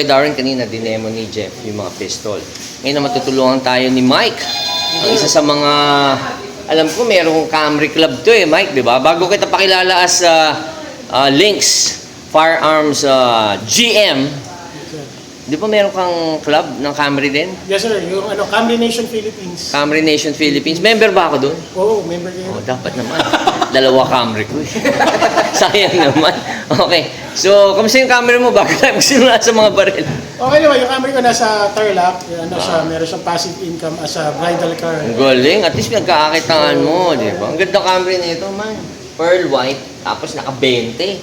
Darren, kanina dinemo ni Jeff yung mga pistol. Ngayon naman tutulungan tayo ni Mike. Ang isa sa mga, alam ko merong Camry Club to eh, Mike, di ba? Bago kita pakilala as Lynx Firearms GM, di ba meron kang club ng Camry din? Yes sir, yung Camry Nation Philippines. Camry Nation Philippines. Member ba ako doon? Oo, member kayo. Oh, dapat naman. Dalawa Camry ko eh. Sayang naman. Okay. So, kamusta yung Camry mo? Bago tayo magsimula sa mga baril? Okay naman, yung Camry ko nasa Tarlac. Meron siyang passive income as a bridal car. Ang galing. At least pinagkakakitaan mo, di ba? Ang ganda Camry na ito, man. Pearl white, tapos naka-20.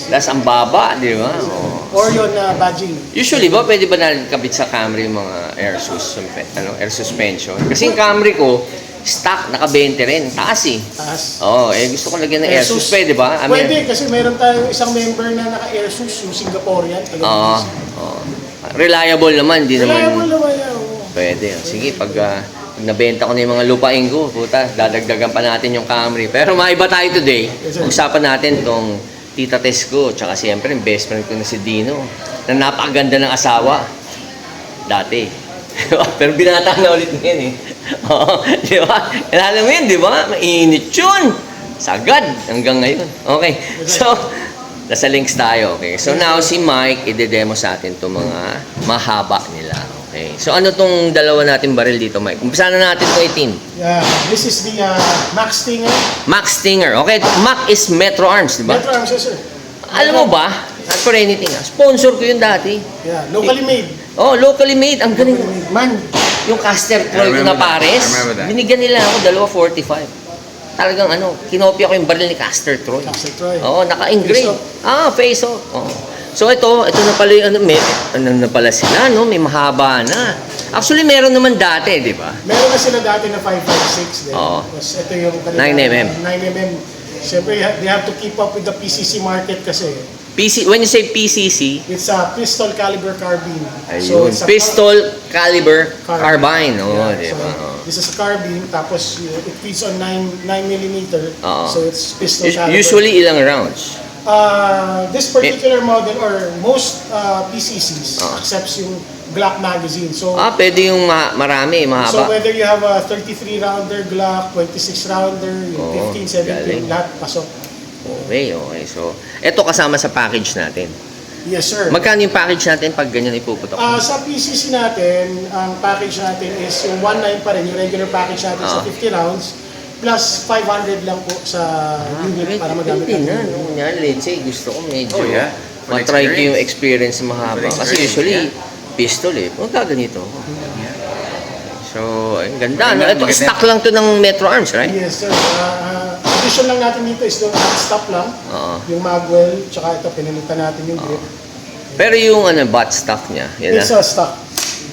Tapos ang baba, di ba? Oh. Or yun badging. Usually ba, pwede ba natin kabit sa Camry yung mga air suspension? Kasi yung Camry ko, stock, naka-20 rin. Taas eh. Taas. Oo, gusto ko lagyan ng air sus. Pwede ba? Pwede, kasi meron tayong isang member na naka-air sus, yung Singaporean. Oo. Reliable naman, di naman. Reliable naman yan. Pwede. Sige, pag nabenta ko na yung mga lupain ko, puta, dadagdagan pa natin yung Camry. Pero maiba tayo today. Usapan natin tong tita Tess ko, tsaka siyempre yung best friend ko na si Dino, na napakaganda ng asawa. Dati. Pero binata na ulit ngayon eh. Oo, di ba? Alam mo yun, di ba? Mainit yun. Sagad hanggang ngayon. Okay. So, nasa links tayo. Okay. So now si Mike, i-demo sa atin itong mga mahaba nila. Okay. So ano tong dalawa natin baril dito, Mike? Umpisa na natin ito 18. Yeah, this is the Max Stinger. Max Stinger. Okay, Mac is Metro Arms, di ba? Metro Arms, yes sir. Alam mo ba? Not for anything. Sponsor ko yun dati. Yeah, locally made. Oh, locally made. Ang galing. Man, Yung caster Troy ko na pares, binigyan nila ako 2.45. Talagang kinopia ko yung baril ni Caster Troy. Caster Troy. Oo, naka-engrave. Face off. Oo. So ito na pala yung na pala sila, no? May mahaba na. Actually, meron naman dati, di ba? Meron na sila dati na 5.56 din. Oo. Tapos ito yung 9mm. 9mm. Siyempre, they have to keep up with the PCC market kasi. When you say PCC, It's a pistol caliber carbine. ayun, it's a pistol caliber carbine. Oh, Yeah, di ba? This is a carbine, tapos it feeds on 9mm. Oo. So it's pistol caliber. Usually, ilang rounds? This particular model or most PCCs accepts yung Glock magazine. So Pwede yung marami, so mahaba. whether you have a 33 rounder Glock, 26 rounder, yung 15, 17, galing. lahat pasok. Okay. So, ito kasama sa package natin. Yes sir. Magkano yung package natin pag ganyan ipuputok? Sa PCC natin, ang package natin is yung 1.9 pa rin, yung regular package natin sa 50 rounds, plus 500 lang po sa unit para magamit Hindi na, natin. Yan, let's say, gusto ko medyo For matry ko experience. yung experience na mahaba. For Kasi experience, usually, pistol magkaganito. So, ang ganda. Ito, Maganda. stock lang to ng Metro Arms, right? Yes sir. Addition lang natin dito is yung stop lang, Oo. yung magwell, tsaka ito pinilitan natin yung grip. Pero yung butt stock niya, yan It's na. a stock.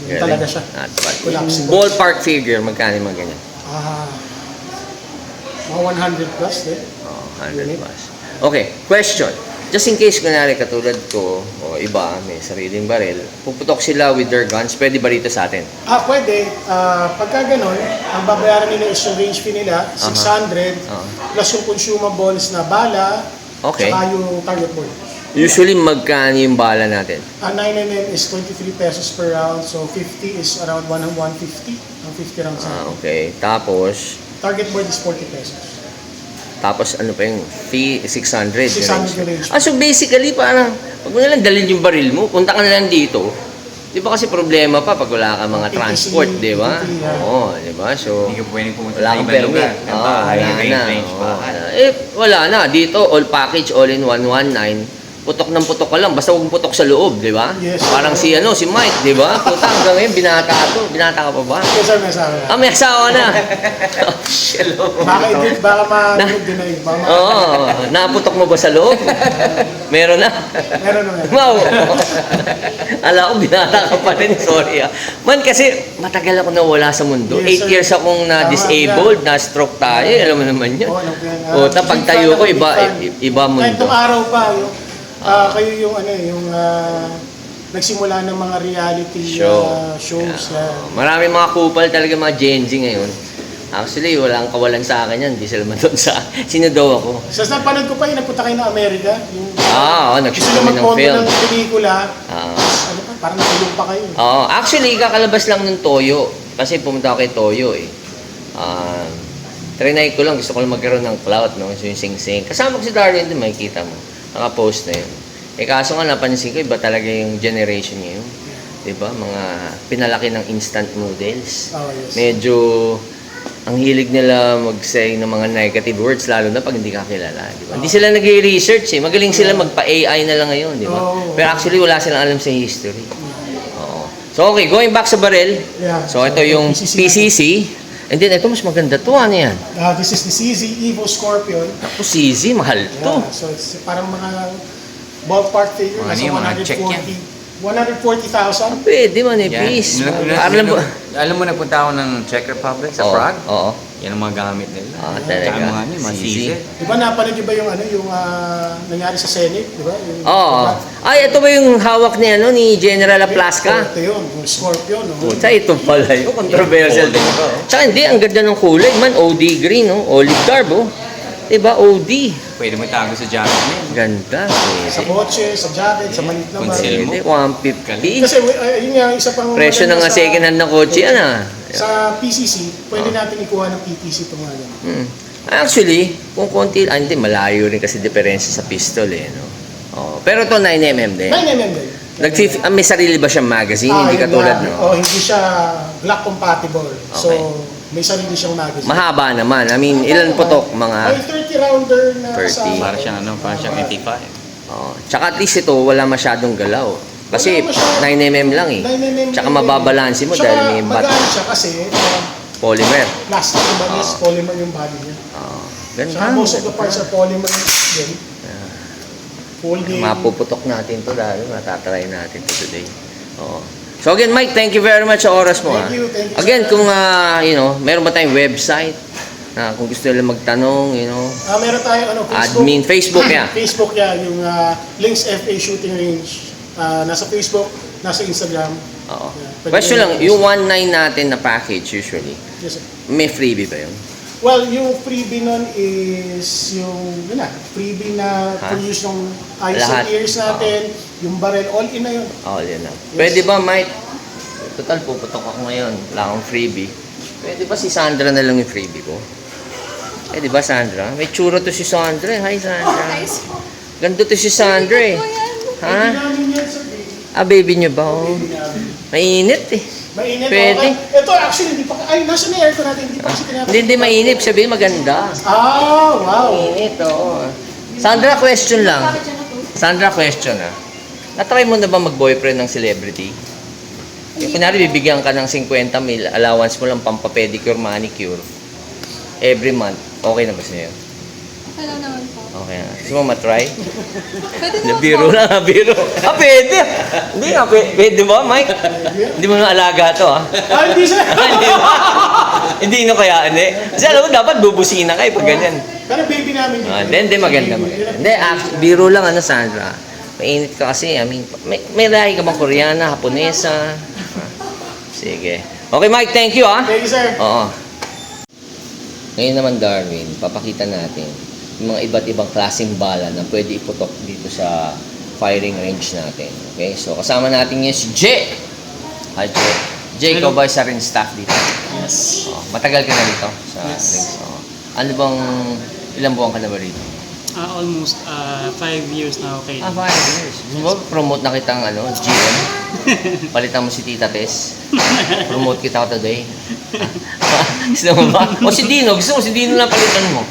Yun talaga siya. Not bad. Collapsible. Ballpark figure, magkano yung mga ganyan? Mga 100 plus din. 100 plus. Okay, question. Just in case, kunwari, katulad ko, o iba, may sariling baril, puputok sila with their guns, pwede ba rito sa atin? Pwede. Pagka ganun, ang babayaran nila is yung range fee nila, 600, plus yung consumables na bala, Okay. saka yung target board. Usually, magkano yung bala natin? 9mm is 23 pesos per round, so 50 is around 150. Ang 50 rounds. Okay, tapos, Target board is 40 pesos. ano pa yung fee? 600. 600 yung range. So basically, parang, wag mo na lang dalhin yung baril mo, punta ka na lang dito. Di ba kasi problema pa pag wala ka mga ATC, transport, di ba? yeah. Oo, di ba? So, Hindi ka pwedeng pumunta wala sa kang ibang permit. lugar. Wala na. Range pa. Wala na. Dito, all package, all in 119. Putok ng putok ka lang, basta huwag putok sa loob, di ba? Yes. Parang si Mike, di ba? Puta, hanggang ngayon, binata to. Binata ka pa ba? Yes sir, may asawa. May asawa na. Hello. Baka ma-deny. Oo, naputok mo ba sa loob? Meron na. Meron naman. Wow. Ala ko, binata ka pa rin. Sorry Man, kasi matagal ako nawala sa mundo. 8 Yes, sir. years akong na-disabled, na-stroke tayo. Alam mo naman yun. Oo, alam ko yan. Pag tayo ko, iba Kahit mundo. nung araw pa, kayo yung nagsimula ng mga reality shows. Maraming mga kupal talaga, mga Gen Z ngayon. Actually, walang kawalan sa akin yan. Hindi sila man doon sa... Sino daw ako? Sa napanood ko pa, napunta kayo na Amerika. Nagsusunod Gusto na ng mag-mondo film. ng pelikula. Ah. Ano pa? parang natulog pa kayo. Oo, actually, kakalabas lang ng Toyo. Kasi pumunta ako kay Toyo eh. Trinay ko lang, gusto ko lang magkaroon ng clout, no? So yung sing-sing. Kasama ko si Darwin din, makikita mo. Naka-post na yun. Eh kaso nga napansin ko, iba talaga yung generation niya yun. Diba? Mga pinalaki ng instant noodles. Oh, yes. Medyo ang hilig nila mag-say ng mga negative words, lalo na pag hindi ka kilala. Diba? Hindi sila nag-research eh. Magaling sila magpa-AI na lang ngayon. Diba? Pero actually, wala silang alam sa history. Oo. So okay, going back sa barrel. Yeah. So ito yung PCC. And then ito mas maganda to. Ano yan? This is the CZ Evo Scorpion. Ako CZ, mahal to. Yeah, so it's parang mga ballpark figure. Ano yung mga check yan? 140,000. Pwede manipis. Alam mo, nagpunta ako ng Czech Republic sa Oo, Prague. oo. Yan ang mga gamit nila. Talaga. Tsaka mga ano, mga CZ. CZ. Di ba napanood niyo ba yung nangyari sa Senate, di ba? Oo. Ay, ito ba yung hawak ni ni General Aplaska? Ito yun, yung Scorpion. No? Puta, ito pala yung controversial din. Tsaka hindi, ang ganda ng kulay man, OD green, no? Olive dark, oh. Diba, OD. Pwede mo tago sa jacket mo yan. Ganda. Sa Pwede. kotse, sa jacket, sa maliit na bag. Conceal mo. Pwede, 150. Kasi yun nga, isa pang Presyo ng maganda sa- second hand na kotse, yan Sa PCC, pwede natin ikuha ng PTC itong mga ganun. Actually, kung konti, hindi, malayo rin kasi diferensya sa pistol no? Oh, pero ito 9mm din. 9mm din. May sarili ba siyang magazine? Hindi yun katulad, nga. no? Hindi siya black compatible. So, Okay. may sarili siyang magazine. Mahaba naman. I mean, ilan putok? Mga... May 30 rounder na 30. kasama. Para siyang ano, para siyang 85. Oh. Tsaka at least ito, wala masyadong galaw. Kasi Wala masyadong- 9mm lang eh. 9mm. Tsaka mababalansin mo Tsaka dahil may magaan siya kasi polymer. plastic diba? Yes, polymer yung body niya. Oh. Tsaka Ganda. most of the parts are polymer din. Folding. Mapuputok natin to dahil matatry natin to today. Oo. So again, Mike, thank you very much sa oras mo. Thank you, thank you, Again, sir. kung meron ba tayong website na kung gusto nila magtanong, Meron tayong admin, Facebook yan. Facebook yan, yung Links FA Shooting Range. Nasa Facebook, nasa Instagram. Oo. Yeah, pwede Question rin lang, yan. yung 1.9 natin na package usually, Yes, sir. may freebie ba yun? Well, yung freebie nun is freebie na Ha? produce ng eyes Lahat. and ears natin, yung barrel, all in na yun. Oo, yun lang. Pwede ba, Mike? Total, puputok ako ngayon. Wala akong freebie. Pwede ba si Sandra na lang yung freebie ko? Pwede ba, Sandra? May tsura to si Sandra. Hi, Sandra. Ganda to si Sandra eh. Ha? Hindi namin yan, sir. Baby. Baby niyo ba? Oh. Baby namin. Mainit eh. Mainit. Pwede. Okay. Ito actually, hindi pa, nasa na aircon natin, hindi pa kasi tinapos. Hindi mainit. Sabihin maganda. Wow. Mainit, oo. Sandra, question lang. Sandra, question Natry mo na ba mag-boyfriend ng celebrity? Kunwari, bibigyan ka ng 50 mil, allowance mo lang pampapedicure, manicure. Every month. Okay na ba sa'yo? Hello naman po. Okay na. Gusto mo matry? Pwede Hindi, naman biro po. lang biro. Pwede. Hindi nga, pwede ba, Mike? Hindi mo na alaga to, Hindi sir. Hindi ba? Hindi no kaya, hindi. Kasi alam mo, dapat bubusina kayo pag ganyan. Pero baby namin yun. Hindi, maganda. Hindi, biro lang, Sandra. Mainit ka kasi, I mean, may lahi ka bang Koreana, Haponesa? Sige. Okay, Mike, thank you, Thank you, sir. Oo. Ngayon naman, Darwin, papakita natin yung mga iba't ibang klaseng bala na pwede iputok dito sa firing range natin. Okay? So, kasama natin ngayon si Jay. Hi, Jay. Jay, ikaw ba isa rin staff dito? Yes. Matagal ka na dito sa Yes. range? Ano bang, ilang buwan ka na ba rito? Almost 5 years na okay. 5 years. Promote na kitang GM. Palitan mo si Tita Tess. Promote kita today. Gusto mo ba? O si Dino. Gusto mo si Dino na palitan mo.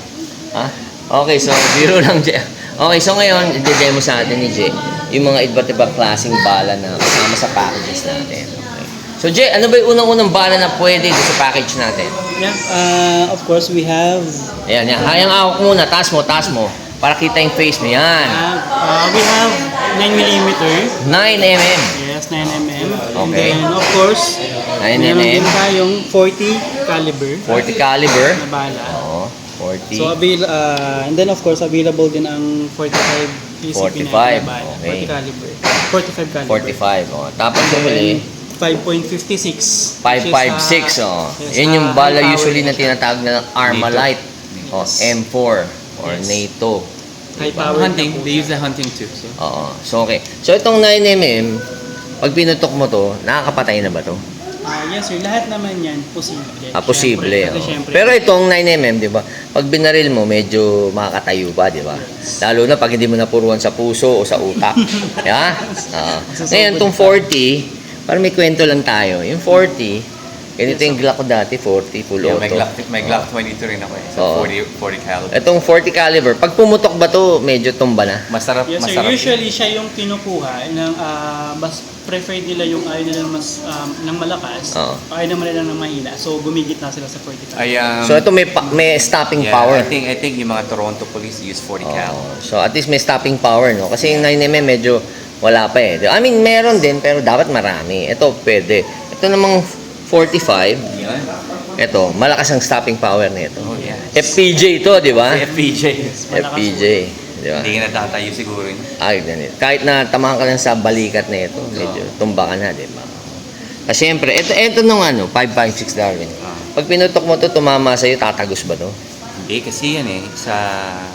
Ha? Okay, so biro lang, Jay. Okay, so ngayon, i-demo sa atin ni Jay yung mga iba't ibang klaseng bala na kasama sa packages natin. Okay. So Jay, ano ba yung unang-unang bala na pwede dito sa package natin? Yeah, of course we have Ayan, yan. Hayang awak muna. Taas mo. Para kita yung face mo. Yan. we have 9mm. 9mm. Yes, 9mm. And Okay. then of course, 9mm. meron din tayong 40 caliber 40 caliber. na bala. Oo, 40. So and then of course available din ang 45 PCP 45, na bala. okay. 40 caliber. 45 caliber. 45. Oh. Tapos yung huli, 5.56. 556. Oh. yes, Yun yung bala high power usually na din siya. tinatawag na Armalite. O, M4 or Yes. NATO. High power. Hunting, they use the hunting too. So. Oo. So, okay. So, itong 9mm, Pag pinutok mo to, nakakapatay na ba to? Yes sir, lahat naman yan posible. Posible. Syempre, kasi Oh. syempre, Pero itong 9mm, di ba? Pag binaril mo, medyo makakatayo pa, di ba? Lalo na pag hindi mo napuruan sa puso o sa utak. Yeah? Ngayon, itong 40, parang may kwento lang tayo. Yung 40, ganito yung Glock ko dati, 40, full Yeah, auto. may Glock 22 rin ako eh. So, Oo. 40 caliber. Itong 40 caliber, pag pumutok ba to, medyo tumba na? Masarap, yes sir, masarap. usually siya yung kinukuha ng mas preferred nila yung ayaw nila mas ng malakas, Oo. ayaw naman nila ng mahina. So gumigit na sila sa 45. Ay, So ito may stopping yeah, power. I think yung mga Toronto police use 40 cal. So at least may stopping power, no? Kasi yung 9mm medyo wala pa eh. I mean, meron din pero dapat marami. Ito pwede. Ito namang 45. Yan. Ito, malakas ang stopping power nito. Oh, yeah. FPJ ito, di ba? FPJ. FPJ, di ba? Hindi ka natatayo siguro yun. Ay, ganito. Kahit na tamahan ka lang sa balikat na ito, medyo tumba ka na, di ba? Kasi siyempre, ito nung 5.56 Darwin. Pag pinutok mo to, tumama sa'yo, tatagos ba to? Hindi, kasi yan eh.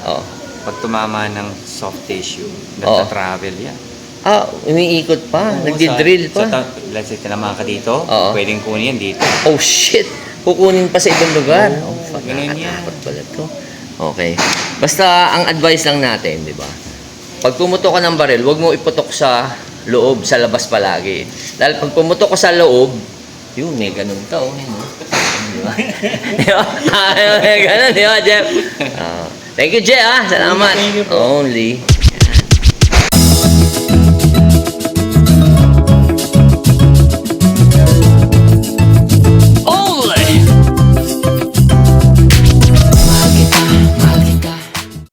Oo. Pag tumama ng soft tissue, Oo. nagta-travel yan. Umiikot pa, Oo, nagdi-drill pa. Let's say, tinamaan ka dito, Oo. pwedeng kunin yan dito. Oh shit! Kukunin pa sa ibang lugar. Oo, Fuck, ganun yan. nakakatakot pala to. Okay. Basta, ang advice lang natin, di ba? Pag pumutok ka ng baril, huwag mo iputok sa loob, sa labas palagi. Dahil pag pumutok ka sa loob, yun, may ganun ka, oh. Yun, oh. Di ba? Di ba? May ganun, di ba, Jeff? Thank you, Jeff, Salamat. Thank you po. Only.